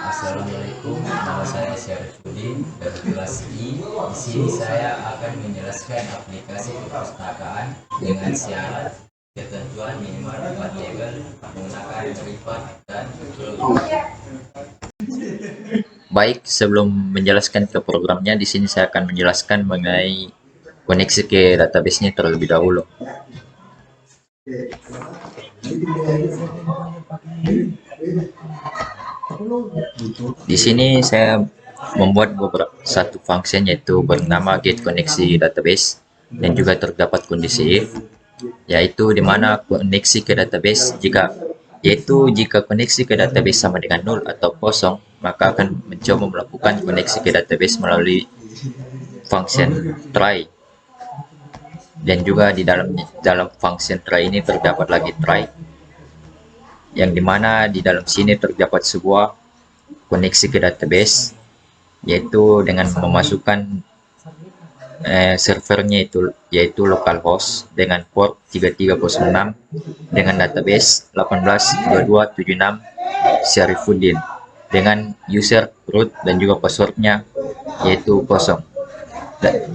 Assalamualaikum, nama saya Syarifuddin dari kelas I. Di sini saya akan menjelaskan aplikasi perpustakaan dengan syarat ketentuan minimal 4 tabel menggunakan privat dan login. Baik, sebelum menjelaskan ke programnya, di sini saya akan menjelaskan mengenai koneksi ke database-nya terlebih dahulu. Di sini saya membuat beberapa satu function yaitu bernama get koneksi database dan juga terdapat kondisi if, yaitu di mana koneksi ke database jika koneksi ke database sama dengan 0 atau kosong, maka akan mencoba melakukan koneksi ke database melalui function try. Dan juga di dalam function try ini terdapat lagi try, yang dimana di dalam sini terdapat sebuah koneksi ke database, yaitu dengan memasukkan servernya yaitu localhost dengan port 3306 dengan database 182276 Syarifuddin dengan user root dan juga passwordnya yaitu kosong.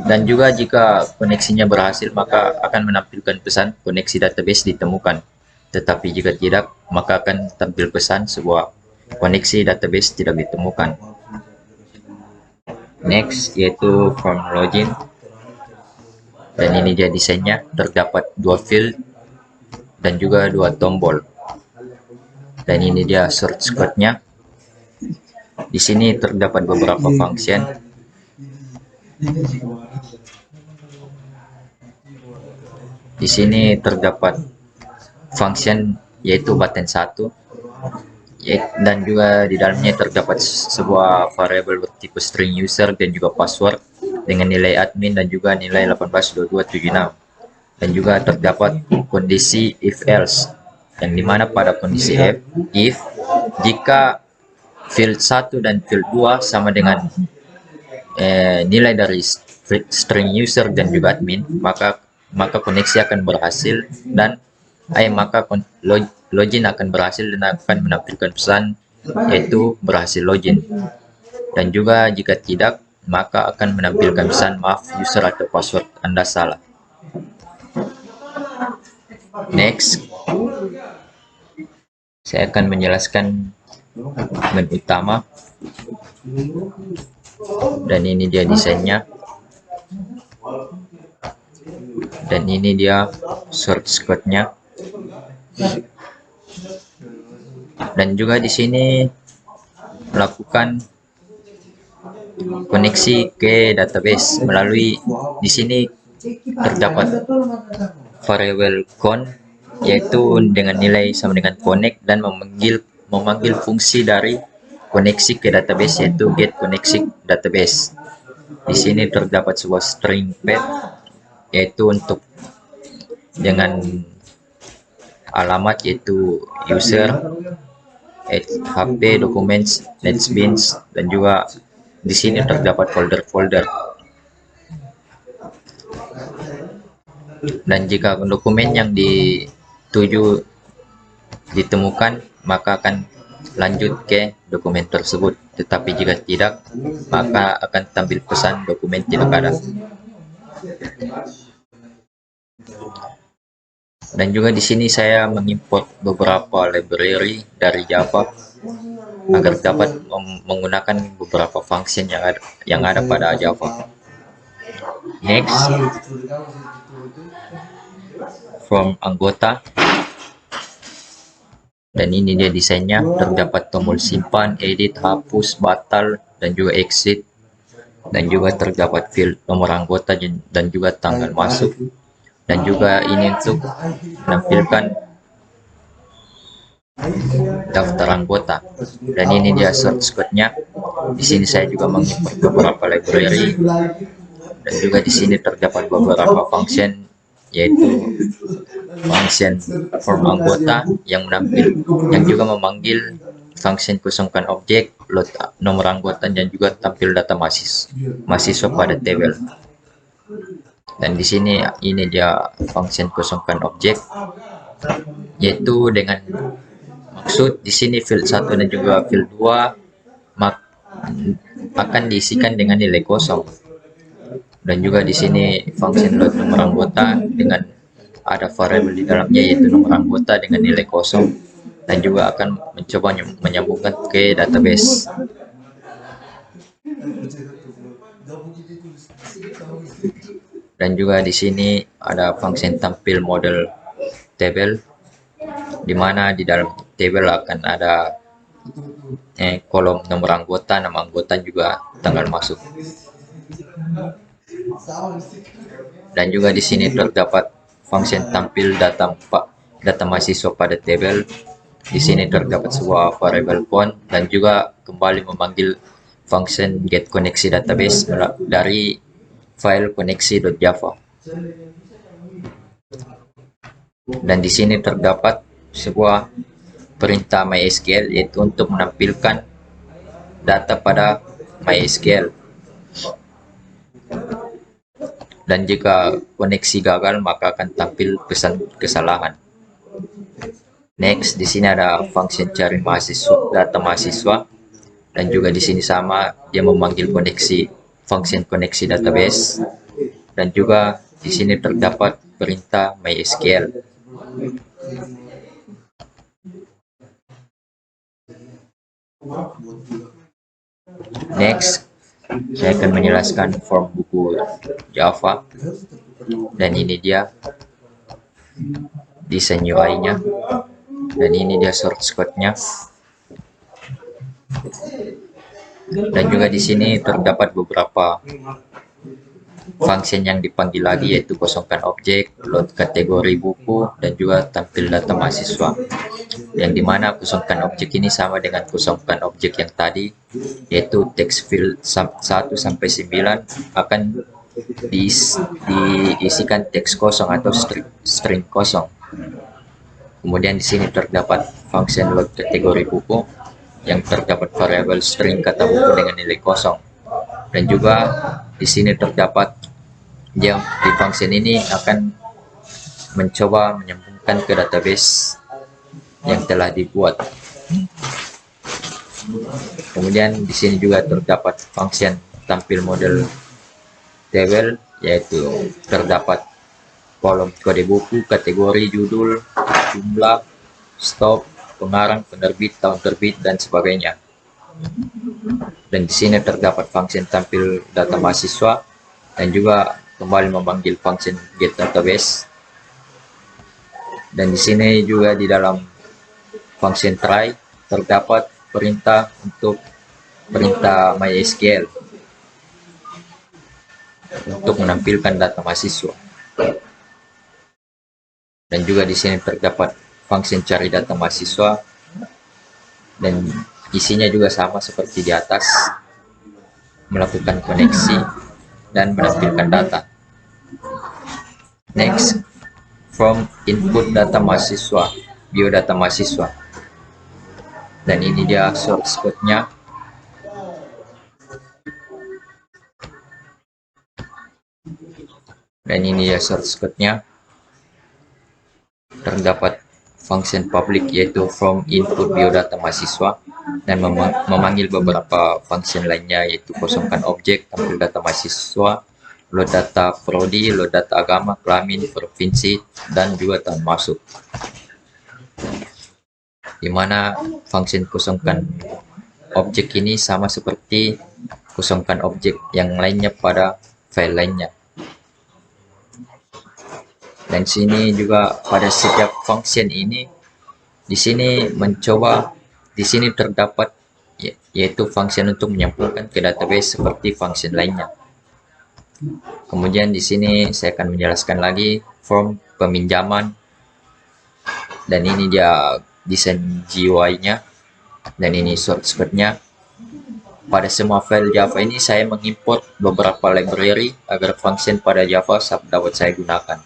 Dan juga jika koneksinya berhasil, maka akan menampilkan pesan koneksi database ditemukan. Tetapi jika tidak, maka akan tampil pesan sebuah koneksi database tidak ditemukan. Next yaitu form login, dan ini dia desainnya, terdapat dua field dan juga dua tombol. Dan ini dia source code-nya. Di sini terdapat beberapa function. Di sini terdapat function yaitu button 1, dan juga di dalamnya terdapat sebuah variabel bertipe string user dan juga password dengan nilai admin dan juga nilai 182276. Dan juga terdapat kondisi if else, yang dimana pada kondisi if jika field 1 dan field 2 sama dengan nilai dari string user dan juga admin, maka koneksi akan berhasil dan maka login akan berhasil dan akan menampilkan pesan yaitu berhasil login. Dan juga jika tidak, maka akan menampilkan pesan maaf, user atau password Anda salah. Next, saya akan menjelaskan menu utama, dan ini dia desainnya, dan ini dia source code-nya. Dan juga di sini melakukan koneksi ke database melalui, di sini terdapat variabel con yaitu dengan nilai sama dengan connect, dan memanggil fungsi dari koneksi ke database yaitu get koneksi database. Di sini terdapat sebuah string path yaitu untuk dengan alamat yaitu user, HP, documents, NetBeans, dan juga di sini terdapat folder-folder. Dan jika dokumen yang dituju ditemukan, maka akan lanjut ke dokumen tersebut. Tetapi jika tidak, maka akan tampil pesan dokumen tidak ada. Dan juga di sini saya mengimport beberapa library dari Java agar dapat menggunakan beberapa function yang ada pada Java. Next, from anggota, dan ini dia desainnya, terdapat tombol simpan, edit, hapus, batal, dan juga exit, dan juga terdapat field nomor anggota dan juga tanggal masuk, dan juga ini untuk menampilkan daftar anggota. Dan ini dia source code-nya. Di sini saya juga mengimport beberapa library, dan juga di sini terdapat beberapa function yaitu function form anggota yang juga memanggil function kosongkan objek, load nomor anggota, dan juga tampil data mahasiswa pada tabel. Dan di sini ini dia function kosongkan objek, yaitu dengan maksud di sini field 1 dan juga field 2 mak- akan diisikan dengan nilai kosong. Dan juga di sini function load nomor anggota dengan ada variabel di dalamnya yaitu nomor anggota dengan nilai kosong, dan juga akan mencoba menyambungkan ke database. Dan juga di sini ada function tampil model table, di mana di dalam table akan ada kolom nomor anggota, nama anggota, juga tanggal masuk. Dan juga di sini terdapat function tampil data mahasiswa pada tabel. Di sini terdapat sebuah variabel font dan juga kembali memanggil function get koneksi database dari file koneksi.java. Dan di sini terdapat sebuah perintah MySQL yaitu untuk menampilkan data pada MySQL. Dan jika koneksi gagal maka akan tampil pesan kesalahan. Next, di sini ada function cari data mahasiswa, dan juga di sini sama, dia memanggil function koneksi database, dan juga di sini terdapat perintah MySQL. Next, saya akan menjelaskan form buku Java, dan ini dia desain UI-nya, dan ini dia source code-nya. Dan juga di sini terdapat beberapa function yang dipanggil lagi, yaitu kosongkan objek, load kategori buku, dan juga tampil data mahasiswa. Yang dimana kosongkan objek ini sama dengan kosongkan objek yang tadi, yaitu text field 1 sampai 9 akan diisikan teks kosong atau string kosong. Kemudian di sini terdapat function load kategori buku yang terdapat variabel string kata buku dengan nilai kosong. Dan juga di sini terdapat yang di function ini akan mencoba menyambungkan ke database yang telah dibuat. Kemudian di sini juga terdapat function tampil model table, yaitu terdapat kolom kode buku, kategori, judul, jumlah, stop, pengarang, penerbit, tahun terbit, dan sebagainya. Dan di sini terdapat function tampil data mahasiswa, dan juga kembali memanggil function get database. Dan di sini juga di dalam function try terdapat perintah MySQL untuk menampilkan data mahasiswa. Dan juga di sini terdapat function cari data mahasiswa, dan isinya juga sama seperti di atas, melakukan koneksi dan menampilkan data. Next, from input data mahasiswa, biodata mahasiswa, dan ini dia source code-nya. Dan ini dia source code-nya. Terdapat function public yaitu from input biodata mahasiswa, dan memanggil beberapa function lainnya yaitu kosongkan objek, tampil data mahasiswa, load data prodi, load data agama, kelamin, provinsi, dan juga tahun masuk. Dimana function kosongkan objek ini sama seperti kosongkan objek yang lainnya pada file lainnya. Dan sini juga pada setiap function ini, di sini terdapat yaitu function untuk menyambungkan ke database seperti function lainnya. Kemudian di sini saya akan menjelaskan lagi form peminjaman, dan ini dia desain GUI-nya, dan ini source code-nya. Pada semua file Java ini saya mengimport beberapa library agar function pada Java dapat saya gunakan.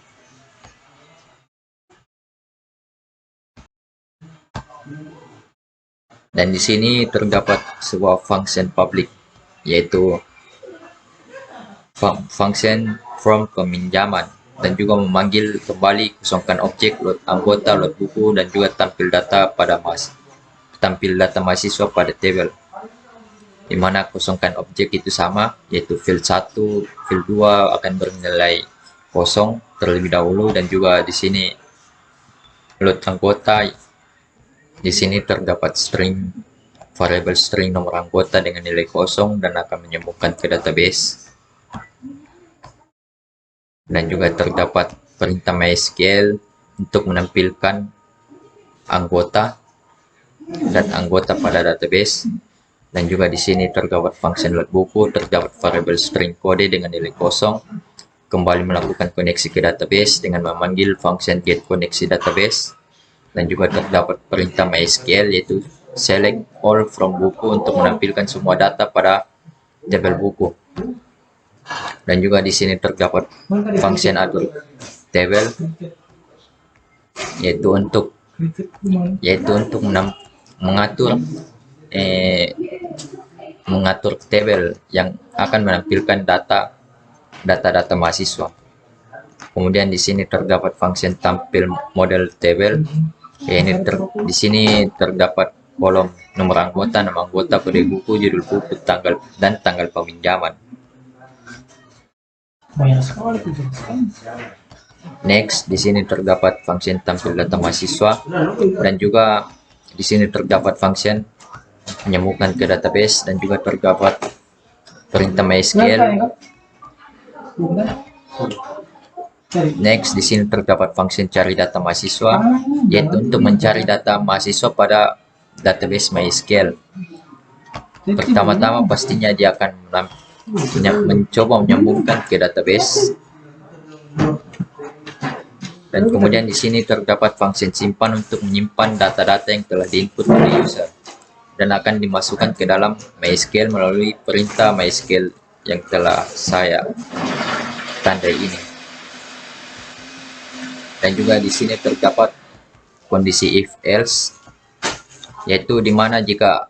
Dan di sini terdapat sebuah function public, yaitu function from peminjaman, dan juga memanggil kembali kosongkan objek, load anggota, load buku, dan juga tampil data mahasiswa pada table. di mana kosongkan objek itu sama, yaitu field 1, field 2 akan bernilai kosong terlebih dahulu, dan juga di sini load anggota, di sini terdapat string variabel string nomor anggota dengan nilai kosong dan akan menyambungkan ke database. Dan juga terdapat perintah MySQL untuk menampilkan anggota dan anggota pada database. Dan juga di sini terdapat function load buku, terdapat variabel string kode dengan nilai kosong, kembali melakukan koneksi ke database dengan memanggil function get koneksi database. Dan juga terdapat perintah MySQL yaitu select all from buku untuk menampilkan semua data pada tabel buku. Dan juga di sini terdapat function atur table yaitu untuk mengatur tabel yang akan menampilkan data mahasiswa. Kemudian di sini terdapat function tampil model table. Di sini terdapat kolom nomor anggota, nama anggota, kode buku, judul buku, tanggal dan tanggal peminjaman. Next, di sini terdapat function tampil data mahasiswa, dan juga di sini terdapat function menyambungkan ke database, dan juga terdapat perintah MySQL. Next, di sini terdapat function cari data mahasiswa, yaitu untuk mencari data mahasiswa pada database MySQL. Pertama-tama pastinya dia akan mencoba menyambungkan ke database. Dan kemudian di sini terdapat function simpan untuk menyimpan data-data yang telah diinput oleh user dan akan dimasukkan ke dalam MySQL melalui perintah MySQL yang telah saya tandai ini. Dan juga di sini terdapat kondisi if else, yaitu di mana jika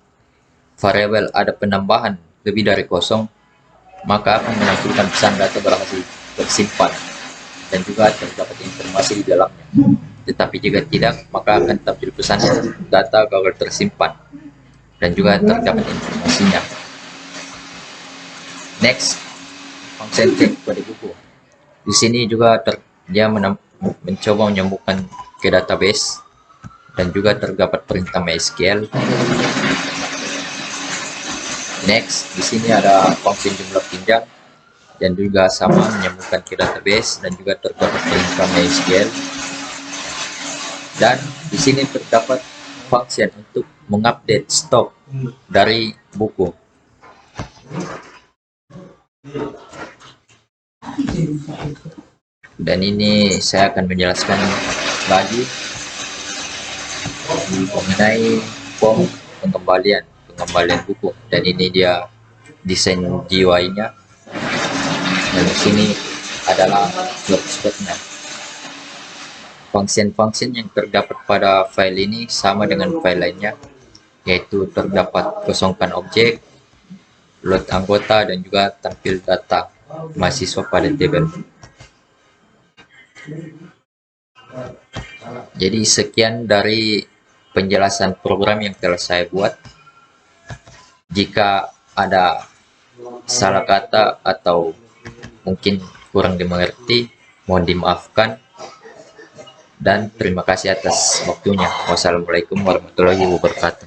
variabel ada penambahan lebih dari kosong, maka akan menampilkan pesan data berhasil tersimpan dan juga terdapat informasi di dalamnya. Tetapi jika tidak, maka akan tampil pesan data gagal tersimpan dan juga terdapat informasinya. Next, function check kode buku. Di sini juga dia mencoba menyambungkan ke database dan juga terdapat perintah MySQL. Next, di sini ada function jumlah pinjam dan juga sama menyambungkan ke database dan juga terdapat perintah MySQL. Dan di sini terdapat function untuk mengupdate stok dari buku. Dan ini saya akan menjelaskan lagi mengenai form pengembalian buku, dan ini dia desain GUI-nya, dan di sini adalah workshopnya. Function-function yang terdapat pada file ini sama dengan file lainnya, yaitu terdapat kosongkan objek, load anggota, dan juga tampil data mahasiswa pada tabel. Jadi sekian dari penjelasan program yang telah saya buat. Jika ada salah kata atau mungkin kurang dimengerti, mohon dimaafkan, dan terima kasih atas waktunya. Wassalamualaikum warahmatullahi wabarakatuh.